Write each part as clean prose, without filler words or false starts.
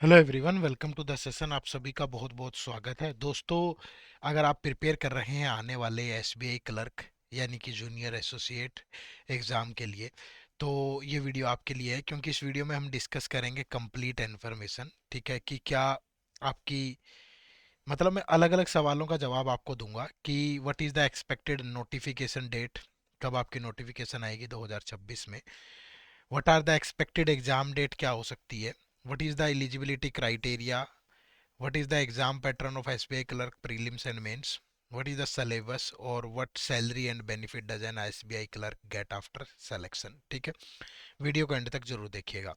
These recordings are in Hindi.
Hello everyone, welcome to the session. आप सभी का बहुत बहुत स्वागत है दोस्तों। अगर आप प्रिपेयर कर रहे हैं आने वाले एसबीआई क्लर्क यानी कि जूनियर एसोसिएट एग्ज़ाम के लिए, तो ये वीडियो आपके लिए है, क्योंकि इस वीडियो में हम डिस्कस करेंगे कंप्लीट इन्फॉर्मेशन। ठीक है कि क्या आपकी, मतलब मैं अलग अलग सवालों का जवाब आपको दूंगा कि what is the expected notification date, कब आपकी नोटिफिकेशन आएगी 2026 में। What are the expected exam date, क्या हो सकती है। What is the eligibility criteria. What is the exam pattern of SBI clerk prelims and mains? What is the syllabus और what salary and benefit does an SBI clerk get after selection? ठीक है, वीडियो को एंड तक जरूर देखिएगा।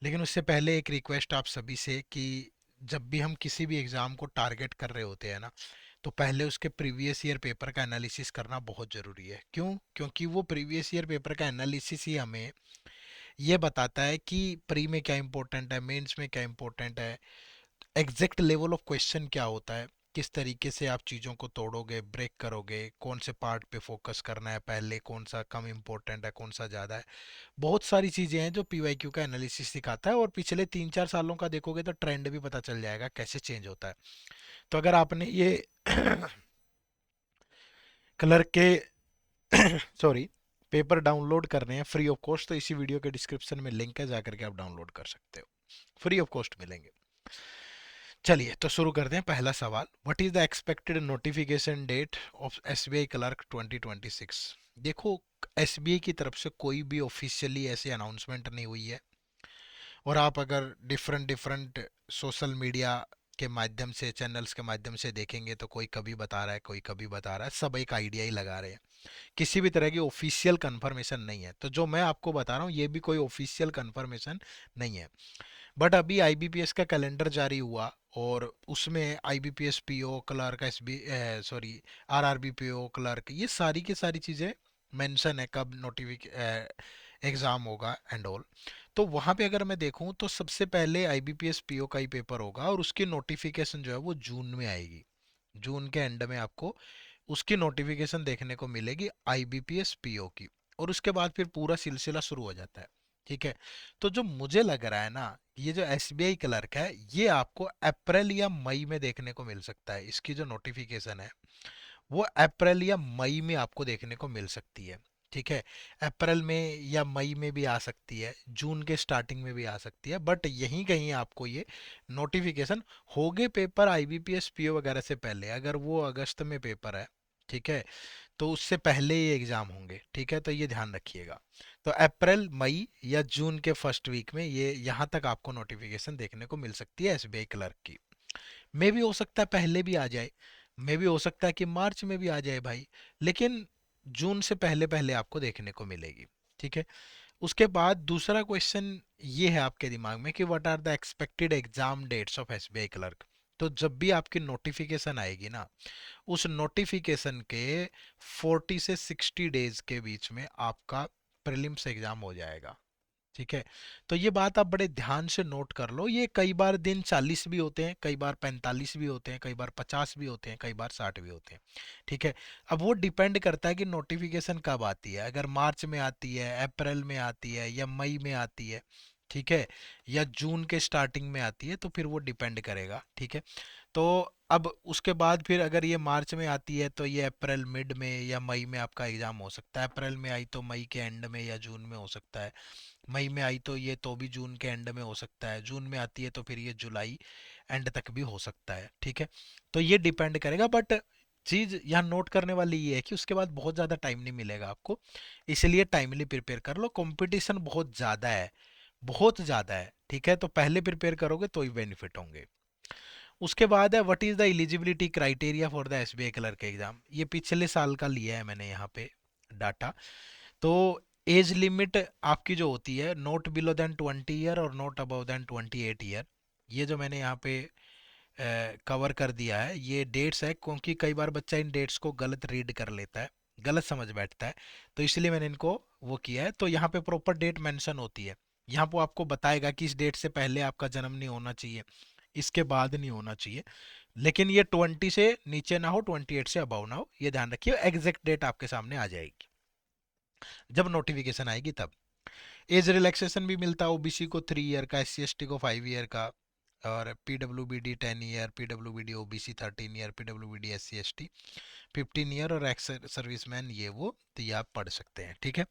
लेकिन उससे पहले एक रिक्वेस्ट आप सभी से कि जब भी हम किसी भी एग्ज़ाम को टारगेट कर रहे होते हैं ना, तो पहले उसके प्रीवियस ईयर पेपर का एनालिसिस करना बहुत ज़रूरी है। क्यों? क्योंकि वो प्रीवियस ईयर पेपर का एनालिसिस ही हमें ये बताता है कि प्री में क्या इंपॉर्टेंट है, मेंस में क्या इंपॉर्टेंट है, एग्जैक्ट लेवल ऑफ क्वेश्चन क्या होता है, किस तरीके से आप चीज़ों को तोड़ोगे, ब्रेक करोगे, कौन से पार्ट पे फोकस करना है पहले, कौन सा कम इम्पोर्टेंट है, कौन सा ज़्यादा है। बहुत सारी चीज़ें हैं जो पीवाईक्यू का एनालिसिस दिखाता है, और पिछले 3-4 सालों का देखोगे तो ट्रेंड भी पता चल जाएगा कैसे चेंज होता है। तो अगर आपने ये क्लर्क के सॉरी पेपर डाउनलोड करने हैं फ्री ऑफ कॉस्ट, तो इसी वीडियो के डिस्क्रिप्शन में लिंक है, जाकर के आप डाउनलोड कर सकते हो, फ्री ऑफ कॉस्ट मिलेंगे। चलिए तो शुरू करते हैं। पहला सवाल, what is the expected notification date of SBI clerk 2026। देखो, एसबीआई की तरफ से कोई भी ऑफिशियली ऐसी अनाउंसमेंट नहीं हुई है, और आप अगर डिफरेंट डिफरेंट सोशल मीडिया के माध्यम से, चैनल्स के माध्यम से देखेंगे तो कोई कभी बता रहा है, कोई कभी बता रहा है, सब एक आइडिया ही लगा रहे हैं। किसी भी तरह की ऑफिशियल कंफर्मेशन नहीं है। तो जो मैं आपको बता रहा हूँ ये भी कोई ऑफिशियल कंफर्मेशन नहीं है। बट अभी आईबीपीएस का कैलेंडर जारी हुआ, और उसमें IBPS PO clerk, SB sorry RRB PO clerk, ये सारी की सारी चीज़ें मेंशन है कब नोटिफिक एग्ज़ाम होगा एंड ऑल। तो वहाँ पे अगर मैं देखूँ तो सबसे पहले आईबीपीएस पीओ का ही पेपर होगा, और उसकी नोटिफिकेशन जो है वो जून में आएगी। जून के एंड में आपको उसकी नोटिफिकेशन देखने को मिलेगी आईबीपीएस पीओ की, और उसके बाद फिर पूरा सिलसिला शुरू हो जाता है। ठीक है, तो जो मुझे लग रहा है ना, ये जो एसबीआई क्लर्क है ये आपको अप्रैल या मई में देखने को मिल सकता है। इसकी जो नोटिफिकेशन है वो अप्रैल या मई में आपको देखने को मिल सकती है। ठीक है, अप्रैल में या मई में भी आ सकती है, जून के स्टार्टिंग में भी आ सकती है, बट यहीं कहीं आपको ये नोटिफिकेशन होगे पेपर आईबीपीएस पीओ वगैरह से पहले। अगर वो अगस्त में पेपर है, ठीक है, तो उससे पहले ये एग्ज़ाम होंगे। ठीक है, तो ये ध्यान रखिएगा। तो अप्रैल मई या जून के फर्स्ट वीक में ये यहाँ तक आपको नोटिफिकेशन देखने को मिल सकती है एसबीआई क्लर्क की। मे भी हो सकता है पहले भी आ जाए, मे भी हो सकता है कि मार्च में भी आ जाए भाई, लेकिन जून से पहले पहले आपको देखने को मिलेगी। ठीक है, उसके बाद दूसरा क्वेश्चन ये है आपके दिमाग में कि what are the expected exam dates of SBI clerk. तो जब भी आपकी नोटिफिकेशन आएगी ना, उस नोटिफिकेशन के 40 से 60 डेज के बीच में आपका प्रीलिम्स एग्जाम हो जाएगा। ठीक है, तो ये बात आप बड़े ध्यान से नोट कर लो। ये कई बार दिन 40 भी होते हैं, कई बार 45 भी होते हैं, कई बार 50 भी होते हैं, कई बार 60 भी होते हैं। ठीक है, अब वो डिपेंड करता है कि नोटिफिकेशन कब आती है। अगर मार्च में आती है, अप्रैल में आती है, या मई में आती है, ठीक है, या जून के स्टार्टिंग में आती है, तो फिर वो डिपेंड करेगा। ठीक है, तो अब उसके बाद फिर अगर ये मार्च में आती है तो ये अप्रैल मिड में या मई में आपका एग्जाम हो सकता है। अप्रैल में आई तो मई के एंड में या जून में हो सकता है। मई में आई तो ये तो भी जून के एंड में हो सकता है। जून में आती है तो फिर ये जुलाई एंड तक भी हो सकता है। ठीक है, तो ये डिपेंड करेगा, बट चीज यहाँ नोट करने वाली ये है कि उसके बाद बहुत ज़्यादा टाइम नहीं मिलेगा आपको, इसलिए टाइमली प्रिपेयर कर लो। कंपटीशन बहुत ज़्यादा है, बहुत ज़्यादा है। ठीक है, तो पहले प्रिपेयर करोगे तो ही बेनिफिट होंगे। उसके बाद है what is the eligibility criteria for the SBI clerk exam. ये पिछले साल का लिया है मैंने यहाँ पे डाटा। तो एज लिमिट आपकी जो होती है, नॉट बिलो देन 20 ईयर और नॉट अबव देन 28 ईयर। ये जो मैंने यहाँ पे कवर कर दिया है ये डेट्स है, क्योंकि कई बार बच्चा इन डेट्स को गलत रीड कर लेता है, गलत समझ बैठता है, तो इसलिए मैंने इनको वो किया है। तो यहाँ पे प्रॉपर डेट मेंशन होती है। यहाँ पे आपको बताएगा कि इस डेट से पहले आपका जन्म नहीं होना चाहिए, इसके बाद नहीं होना चाहिए, लेकिन ये 20 से नीचे ना हो, 28 से अबव ना हो, ये ध्यान रखिए। एग्जैक्ट डेट आपके सामने आ जाएगी जब नोटिफिकेशन आएगी तब। एज रिलैक्सेशन भी मिलता है ओबीसी को 3 ईयर का, एस सी एस टी को 5 ईयर का, और PWBD 10 year, PWBD OBC 13 year, PWBD SC ST 15 year और एक्स सर्विसमैन ये वो, तो ये आप पढ़ सकते हैं, ठीक है।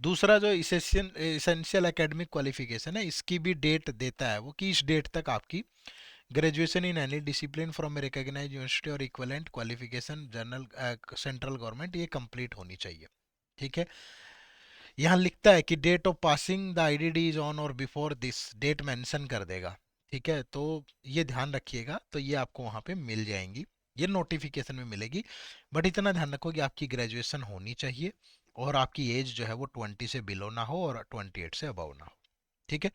दूसरा जो इसेंशियल एकेडमिक क्वालिफिकेशन है, इसकी भी डेट देता है वो कि इस डेट तक आपकी graduation in any discipline from a recognised university or equivalent qualification general central government ये कंप्लीट होनी चाहिए, ठीक है। यहाँ लिखता है कि date of passing the IDD is on or before this, date mention कर देगा, ठीक है। तो ये ध्यान रखिएगा, तो ये आपको वहाँ पे मिल जाएंगी, ये नोटिफिकेशन में मिलेगी। बट इतना ध्यान रखो कि आपकी ग्रेजुएशन होनी चाहिए और आपकी एज जो है वो 20 से बिलो ना हो और 28 से अबव ना हो, ठीक है।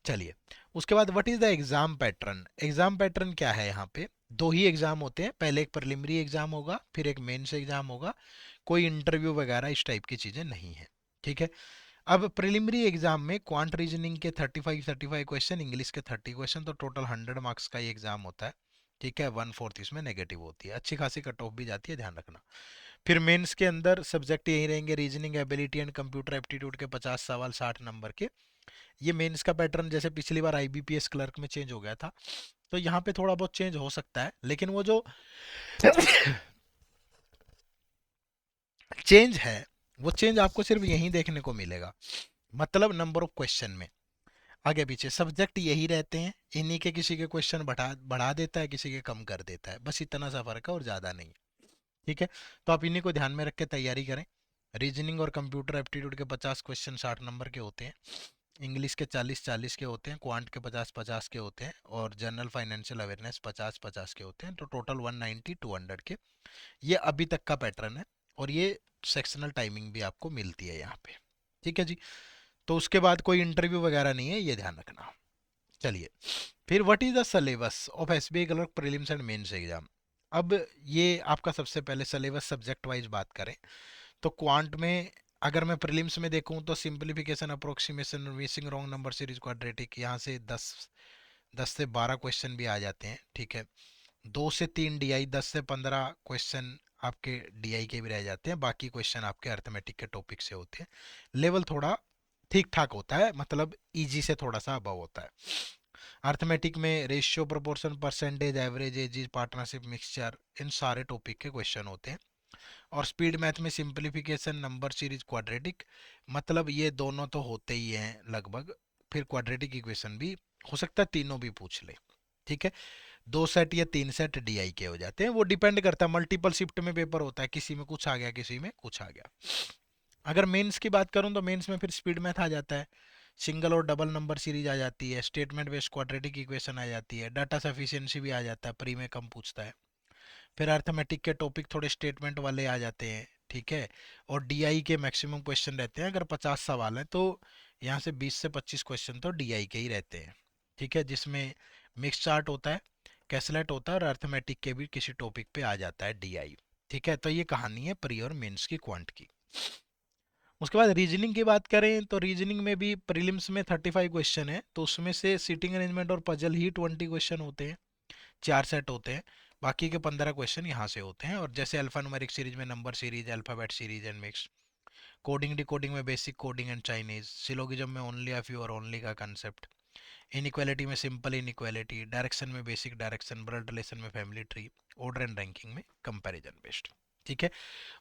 चलिए, उसके बाद what is the exam pattern. Exam pattern क्या है, यहाँ पे दो ही एग्जाम होते हैं, पहले एक प्रिलिमिनरी एग्जाम होगा, फिर एक मेंस एग्जाम होगा, कोई इंटरव्यू वगैरह इस टाइप की चीजें नहीं है, ठीक है। अब प्रिलिमिनरी एग्जाम में क्वांट रीजनिंग के 35 क्वेश्चन, इंग्लिश के 30 क्वेश्चन, तो टोटल 100 मार्क्स का ये एग्जाम होता है, ठीक है। 1/4 इसमें नेगेटिव होती है, अच्छी खासी कट ऑफ भी जाती है, ध्यान रखना। फिर मेंस के अंदर सब्जेक्ट यही रहेंगे, reasoning ability and computer aptitude के 50 सवाल 60 नंबर के। ये मेंस का पैटर्न जैसे पिछली बार IBPS क्लर्क में चेंज हो गया था, तो यहाँ पे थोड़ा बहुत चेंज हो सकता है, लेकिन वो जो चेंज है वो चेंज आपको सिर्फ यहीं देखने को मिलेगा, मतलब नंबर ऑफ क्वेश्चन में आगे पीछे सब्जेक्ट यही रहते हैं, इन्हीं के किसी के क्वेश्चन बढ़ा बढ़ा देता है, किसी के कम कर देता है, बस इतना सा फर्क है और ज़्यादा नहीं, ठीक है। तो आप इन्हीं को ध्यान में रख के तैयारी करें। रीजनिंग और कंप्यूटर एप्टीट्यूड के 50 क्वेश्चन 60 नंबर के होते हैं, इंग्लिश के 40-40 के होते हैं, क्वांट के 50-50 के होते हैं, और जनरल फाइनेंशियल अवेयरनेस 50-50 के होते हैं, तो टोटल 190-200 के ये अभी तक का पैटर्न है। और ये सेक्शनल टाइमिंग भी आपको मिलती है यहाँ पे, ठीक है जी। तो उसके बाद कोई इंटरव्यू वगैरह नहीं है, ये ध्यान रखना। चलिए, फिर what is the syllabus of SBI clerk prelims and mains exam. अब ये आपका सबसे पहले सिलेबस सब्जेक्ट वाइज बात करें तो क्वांट में अगर मैं प्रीलिम्स में देखूं तो simplification, approximation, missing wrong number series, quadratic, यहाँ से 10 से 12 क्वेश्चन भी आ जाते हैं, ठीक है। 2 से 3 DI, 10 से 15 क्वेश्चन आपके DI के भी रह जाते हैं, बाकी क्वेश्चन आपके अर्थमेटिक के टॉपिक से होते हैं। लेवल थोड़ा ठीक ठाक होता है, मतलब इजी से थोड़ा सा अबव होता है। अर्थमेटिक में ratio, proportion, percentage, average, ages, partnership, mixture, इन सारे टॉपिक के क्वेश्चन होते हैं। और स्पीड मैथ में सिंपलीफिकेशन, नंबर सीरीज, क्वाड्रेटिक, मतलब ये दोनों तो होते ही हैं लगभग। फिर क्वाड्रेटिक इक्वेशन भी हो सकता है तीनों भी पूछ ले, ठीक है। 2 सेट या 3 सेट DI के हो जाते हैं, वो डिपेंड करता है, मल्टीपल शिफ्ट में पेपर होता है, किसी में कुछ आ गया, किसी में कुछ आ गया। अगर मेंस की बात करूं तो मेंस में फिर स्पीड मैथ आ जाता है, सिंगल और डबल नंबर सीरीज आ जाती है, स्टेटमेंट बेस्ड क्वाड्रेटिक इक्वेशन आ जाती है, डाटा सफिशिएंसी भी आ जाता है, प्री में कम पूछता है। फिर अर्थमेटिक के टॉपिक थोड़े स्टेटमेंट वाले आ जाते हैं, ठीक है। और DI के मैक्सिमम क्वेश्चन रहते हैं, अगर 50 सवाल है तो यहाँ से 20 से 25 क्वेश्चन तो DI के ही रहते हैं, ठीक है, जिसमें मिक्स चार्ट होता है, कैसलेट होता है, और अर्थमेटिक के भी किसी टॉपिक पे आ जाता है DI, ठीक है। तो ये कहानी है प्री और मेंस की क्वांट की। उसके बाद रीजनिंग की बात करें तो रीजनिंग में भी प्रीलिम्स में 35 क्वेश्चन है, तो उसमें से सीटिंग अरेंजमेंट और पजल ही 20 क्वेश्चन होते हैं, 4 सेट होते हैं, बाकी के 15 क्वेश्चन यहाँ से होते हैं। और जैसे अल्फा न्यूमेरिक सीरीज में number series, alphabet series and mix, coding decoding में basic coding and Chinese, syllogism में only of you or only का कंसेप्ट, इनइक्वालिटी में सिंपल इनइक्वालिटी, डायरेक्शन में बेसिक डायरेक्शन, ब्लड रिलेशन में family tree, order and ranking में कंपैरिजन बेस्ड, ठीक है।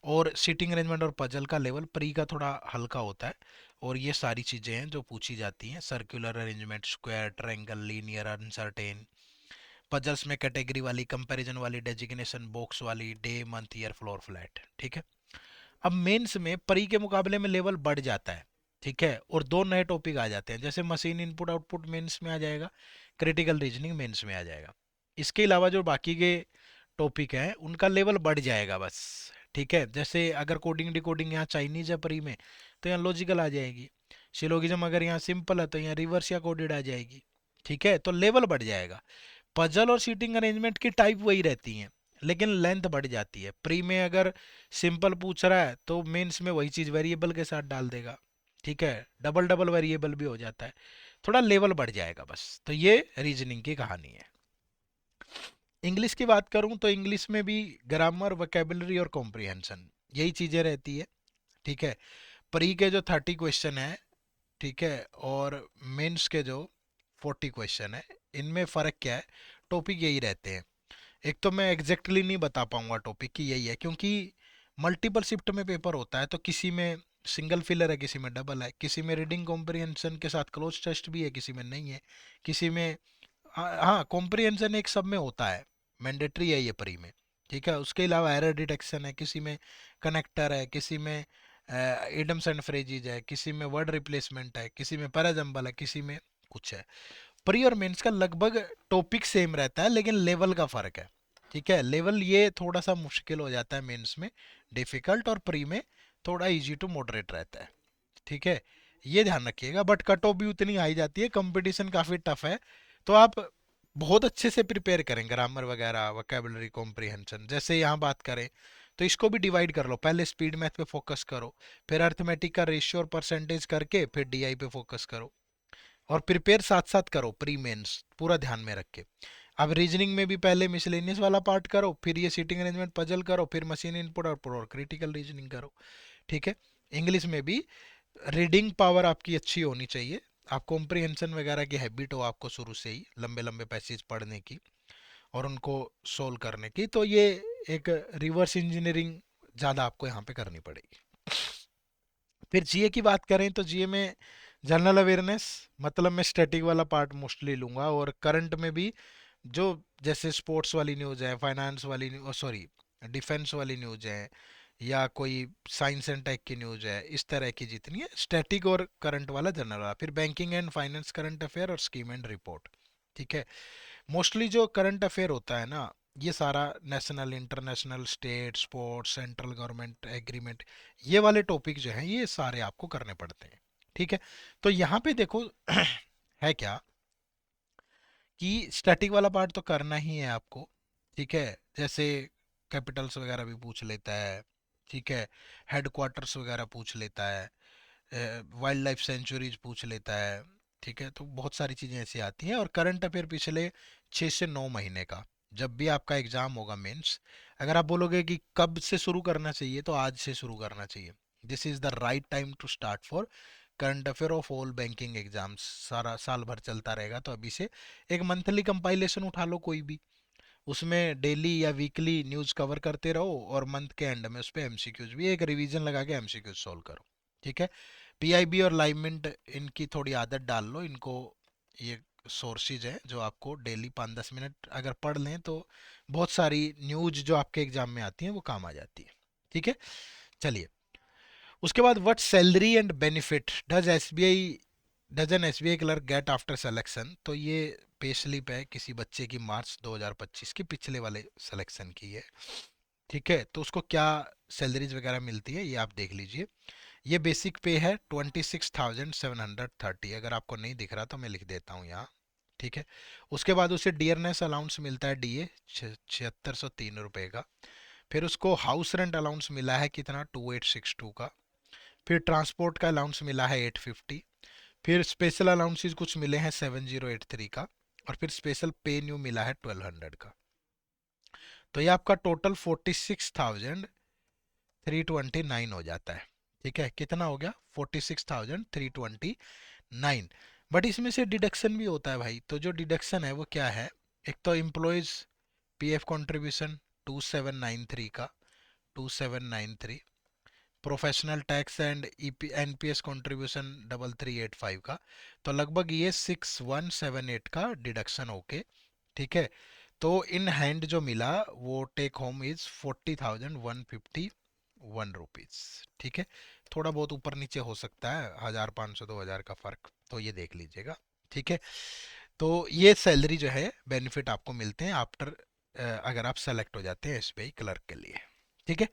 और सीटिंग अरेंजमेंट और पजल का लेवल प्री का थोड़ा हल्का होता है, और ये सारी चीज़ें हैं जो पूछी जाती हैं, circular arrangement, square, triangle, linear, uncertain, puzzles में कैटेगरी वाली, कंपैरिजन वाली, डेजिग्नेशन बॉक्स वाली, day, month, year, floor, flat, ठीक है। अब मेंस में प्री के मुकाबले में लेवल बढ़ जाता है, ठीक है, और दो नए टॉपिक आ जाते हैं, जैसे मशीन इनपुट आउटपुट मेंस में आ जाएगा, क्रिटिकल रीजनिंग मेंस में आ जाएगा। इसके अलावा जो बाकी के टॉपिक हैं उनका लेवल बढ़ जाएगा बस, ठीक है। जैसे अगर कोडिंग डिकोडिंग यहाँ चाइनीज है प्री में, तो यहाँ लॉजिकल आ जाएगी। सिलोगिज्म अगर यहाँ सिंपल है तो यहाँ रिवर्स या कोडेड आ जाएगी, ठीक है, तो लेवल बढ़ जाएगा। पजल और सीटिंग अरेंजमेंट की टाइप वही रहती हैं, लेकिन लेंथ बढ़ जाती है। प्री में अगर सिंपल पूछ रहा है तो मेंस में वही चीज़ वेरिएबल के साथ डाल देगा, ठीक है, डबल डबल वेरिएबल भी हो जाता है, थोड़ा लेवल बढ़ जाएगा बस। तो ये रीजनिंग की कहानी है। इंग्लिश की बात करूं तो इंग्लिश में भी ग्रामर, वोकेबलरी और कॉम्प्रिहेंशन यही चीज़ें रहती है, ठीक है। प्री के जो 30 क्वेश्चन है, ठीक है, और मेंस के जो 40 क्वेश्चन है, इनमें फ़र्क क्या है, टॉपिक यही रहते हैं। एक तो मैं एग्जैक्टली नहीं बता पाऊंगा टॉपिक की यही है, क्योंकि मल्टीपल शिफ्ट में पेपर होता है, तो किसी में सिंगल फिलर है, किसी में डबल है, किसी में रीडिंग कॉम्प्रिहेंशन के साथ क्लोज टेस्ट भी है, किसी में नहीं है, किसी में हाँ कॉम्प्रिहेंशन एक सब में होता है, मैंडेटरी है ये प्री में। ठीक है, उसके अलावा एरर डिटेक्शन है, किसी में कनेक्टर है, किसी में इडम्स एंड फ्रेजीज है, किसी में वर्ड रिप्लेसमेंट है, किसी में पैराजम्बल है, किसी में कुछ है। प्री और मेंस का लगभग टॉपिक सेम रहता है, लेकिन लेवल का फर्क है। ठीक है, लेवल ये थोड़ा सा मुश्किल हो जाता है मेंस में, डिफिकल्ट, और प्री में थोड़ा इजी टू मॉडरेट रहता है। ठीक है, ये ध्यान रखिएगा। बट कट ऑफ भी उतनी हाई जाती है, कंपटीशन काफ़ी टफ है। तो आप बहुत अच्छे से प्रिपेयर करें, ग्रामर वगैरह, वोकेबलरी कॉम्प्रिहेंशन। जैसे यहाँ बात करें तो इसको भी डिवाइड कर लो, पहले स्पीड मैथ पे फोकस करो, फिर अर्थमेटिक का रेशियो और परसेंटेज करके फिर डीआई पे फोकस करो, और प्रिपेयर साथ साथ करो प्री मेंस पूरा ध्यान में रख के। अब रीजनिंग में भी पहले मिसलेनियस वाला पार्ट करो, फिर ये सीटिंग अरेंजमेंट पजल करो, फिर मशीन इनपुट और क्रिटिकल रीजनिंग करो। ठीक है, इंग्लिश में भी रीडिंग पावर आपकी अच्छी होनी चाहिए, आप कॉम्प्रिहेंशन वगैरह की हैबिट हो आपको शुरू से ही, लंबे लंबे पैसेज पढ़ने की और उनको सोल्व करने की, तो ये एक रिवर्स इंजीनियरिंग ज़्यादा आपको यहाँ पे करनी पड़ेगी। फिर जीए की बात करें तो जीए में जनरल अवेयरनेस, मतलब मैं स्टैटिक वाला पार्ट मोस्टली लूंगा, और करंट में भी जो जैसे स्पोर्ट्स वाली न्यूज़ है, फाइनेंस वाली न्यूज़, सॉरी डिफेंस वाली न्यूज़ है, या कोई साइंस एंड टेक की न्यूज़ है, इस तरह की जितनी है स्टैटिक और करंट वाला जनरल वाला। फिर banking and finance current affair और स्कीम एंड रिपोर्ट। ठीक है, मोस्टली जो करंट अफेयर होता है ना, ये सारा national, international, state, sports, central government agreement, ये वाले टॉपिक जो हैं ये सारे आपको करने पड़ते हैं। ठीक है, तो यहाँ पे देखो है क्या कि स्टैटिक वाला पार्ट तो करना ही है आपको। ठीक है, जैसे कैपिटल्स वगैरह भी पूछ लेता है। ठीक है, हेडक्वार्टर्स वगैरह पूछ लेता है, वाइल्ड लाइफ सेंचुरीज पूछ लेता है। ठीक है, तो बहुत सारी चीज़ें ऐसी आती हैं। और करंट अफेयर पिछले 6 से 9 महीने का, जब भी आपका एग्ज़ाम होगा मेंस, अगर आप बोलोगे कि कब से शुरू करना चाहिए, तो आज से शुरू करना चाहिए। This is the right time to start for current affair of all banking exams. सारा साल भर चलता रहेगा, तो अभी से एक मंथली कंपाइलेशन उठा लो कोई भी, उसमें डेली या वीकली न्यूज़ कवर करते रहो, और मंथ के एंड में उस पर एमसीक्यूज भी एक रिवीजन लगा के एमसीक्यूज सॉल्व करो। ठीक है, पीआईबी और लाइवमिंट इनकी थोड़ी आदत डाल लो इनको, ये सोर्सेज हैं जो आपको डेली 5-10 मिनट अगर पढ़ लें तो बहुत सारी न्यूज जो आपके एग्जाम में आती हैं वो काम आ जाती है। ठीक है, चलिए उसके बाद what salary and benefit does N SBI clerk get after selection. तो ये पे स्लिप है किसी बच्चे की, मार्च 2025 की, पिछले वाले सिलेक्शन की है। ठीक है, तो उसको क्या सैलरीज वगैरह मिलती है ये आप देख लीजिए। ये बेसिक पे है 26,730, अगर आपको नहीं दिख रहा तो मैं लिख देता हूँ यहाँ। ठीक है, उसके बाद उसे डियरनेस अलाउंस मिलता है डीए 7603 रुपये का। फिर उसको हाउस रेंट अलाउंस मिला है कितना, 2862 का। फिर ट्रांसपोर्ट का अलाउंस मिला है 850। फिर स्पेशल अलाउंसेस कुछ मिले हैं 7083 का। और फिर स्पेशल पे न्यू मिला है 1200 का। तो ये आपका टोटल 46,329 हो जाता है। ठीक है, कितना हो गया, 46,329। बट इसमें से डिडक्शन भी होता है भाई, तो जो डिडक्शन है वो क्या है, एक तो एम्प्लॉयज पीएफ कंट्रीब्यूशन 2793 का, 2793। Professional tax and NPS contribution 3385 का। तो लगभग ये 6178 का डिडक्शन होके। ठीक है, तो इन हैंड जो मिला वो टेक होम इज 40,151 रुपीज। ठीक है, थोड़ा बहुत ऊपर नीचे हो सकता है, 1500-2000 का फर्क, तो ये देख लीजिएगा। ठीक है, तो ये सैलरी जो है बेनिफिट आपको मिलते हैं आफ्टर, अगर आप सेलेक्ट हो जाते हैं एसबीआई क्लर्क के लिए। ठीक है,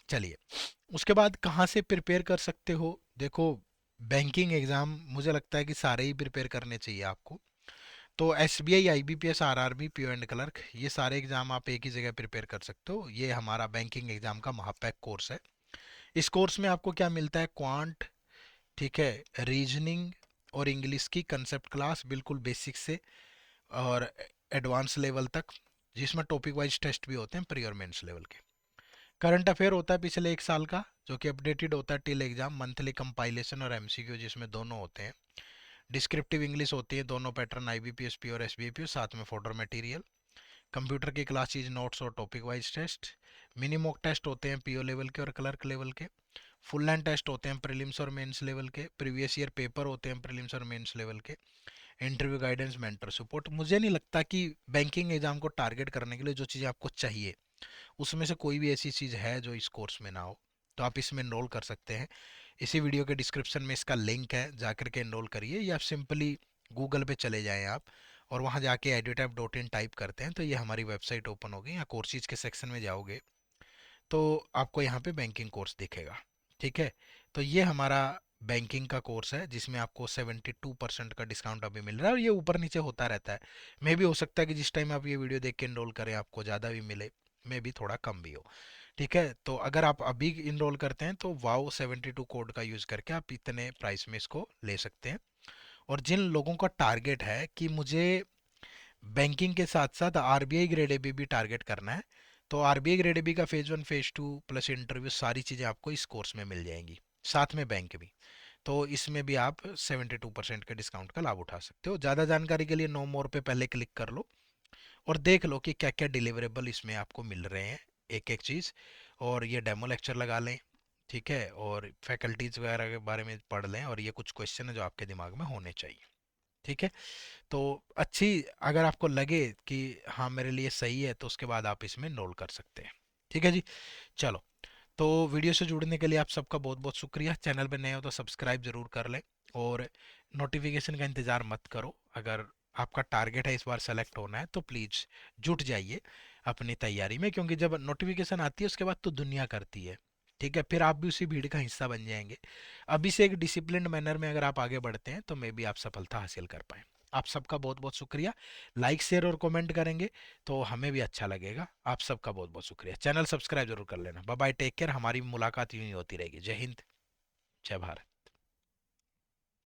चलिए उसके बाद कहाँ से प्रिपेयर कर सकते हो। देखो बैंकिंग एग्ज़ाम मुझे लगता है कि सारे ही प्रिपेयर करने चाहिए आपको। तो S B I, I B P S, R R B, P O and clerk, ये सारे एग्ज़ाम आप एक ही जगह प्रिपेयर कर सकते हो। ये हमारा बैंकिंग एग्ज़ाम का महापैक कोर्स है। इस कोर्स में आपको क्या मिलता है, क्वांट, ठीक है, रीजनिंग और इंग्लिश की कंसेप्ट क्लास बिल्कुल बेसिक से और एडवांस लेवल तक, जिसमें टॉपिक वाइज टेस्ट भी होते हैं प्री और मेंस लेवल के। करंट अफेयर होता है पिछले एक साल का, जो कि अपडेटेड होता है टिल एग्जाम, मंथली कंपाइलेशन और एमसीक्यू जिसमें दोनों होते हैं। डिस्क्रिप्टिव इंग्लिश होती है दोनों पैटर्न, आईबीपीएसपी और एसबीपी, साथ में फॉर्डर मटेरियल। कंप्यूटर की क्लासेज, नोट्स और topic wise test. Mini mock test होते हैं पीओ लेवल के और क्लर्क लेवल के। फुल लैंड टेस्ट होते हैं प्रीलिम्स और मेंस लेवल के। प्रीवियस ईयर पेपर होते हैं प्रीलिम्स और मेंस लेवल के। Interview guidance, mentor support. मुझे नहीं लगता कि बैंकिंग एग्जाम को टारगेट करने के लिए जो चीज़ें आपको चाहिए उसमें से कोई भी ऐसी चीज़ है जो इस कोर्स में ना हो, तो आप इसमें एनरोल कर सकते हैं। इसी वीडियो के डिस्क्रिप्शन में इसका लिंक है, जाकर के एनरोल करिए, या आप सिंपली गूगल पे चले जाएं आप, और वहाँ जाके edutap.in टाइप करते हैं तो ये हमारी वेबसाइट ओपन होगी। या कोर्सेज के सेक्शन में जाओगे तो आपको यहाँ पे बैंकिंग कोर्स दिखेगा। ठीक है, तो ये हमारा बैंकिंग का कोर्स है जिसमें आपको 72% का डिस्काउंट अभी मिल रहा है, और ये ऊपर नीचे होता रहता है। मे भी हो सकता है कि जिस टाइम आप ये वीडियो देख के इनरोल करें आपको ज़्यादा भी मिले, मे भी थोड़ा कम भी हो। ठीक है, तो अगर आप अभी इनरोल करते हैं तो वाओ 72 कोड का यूज़ करके आप इतने प्राइस में इसको ले सकते हैं। और जिन लोगों का टारगेट है कि मुझे बैंकिंग के साथ साथ आरबीआई ग्रेड ए भी टारगेट करना है, तो आरबीआई ग्रेड ए का फेज 1 फेज 2 प्लस इंटरव्यू सारी चीज़ें आपको इस कोर्स में मिल जाएंगी, साथ में बैंक भी। तो इसमें भी आप 72% के डिस्काउंट का लाभ उठा सकते हो। ज़्यादा जानकारी के लिए नो मोर पे पहले क्लिक कर लो और देख लो कि क्या क्या डिलीवरेबल इसमें आपको मिल रहे हैं, एक एक चीज़। और ये डेमो लेक्चर लगा लें, ठीक है, और फैकल्टीज वगैरह के बारे में पढ़ लें, और ये कुछ क्वेश्चन है जो आपके दिमाग में होने चाहिए। ठीक है, तो अच्छी, अगर आपको लगे कि हाँ मेरे लिए सही है तो उसके बाद आप इसमें एनरोल कर सकते हैं। ठीक है जी, चलो। तो वीडियो से जुड़ने के लिए आप सबका बहुत बहुत शुक्रिया। चैनल पे नए हो तो सब्सक्राइब जरूर कर लें, और नोटिफिकेशन का इंतज़ार मत करो। अगर आपका टारगेट है इस बार सेलेक्ट होना है तो प्लीज़ जुट जाइए अपनी तैयारी में, क्योंकि जब नोटिफिकेशन आती है उसके बाद तो दुनिया करती है। ठीक है, फिर आप भी उसी भीड़ का हिस्सा बन जाएंगे। अभी से एक डिसिप्लिन्ड मैनर में अगर आप आगे बढ़ते हैं तो मे बी आप सफलता हासिल कर पाएँ। आप सबका बहुत बहुत शुक्रिया। लाइक शेयर और कमेंट करेंगे तो हमें भी अच्छा लगेगा। आप सबका बहुत बहुत शुक्रिया। चैनल सब्सक्राइब जरूर कर लेना। Bye bye, take care. हमारी मुलाकात यूं ही होती रहेगी। जय हिंद, जय भारत।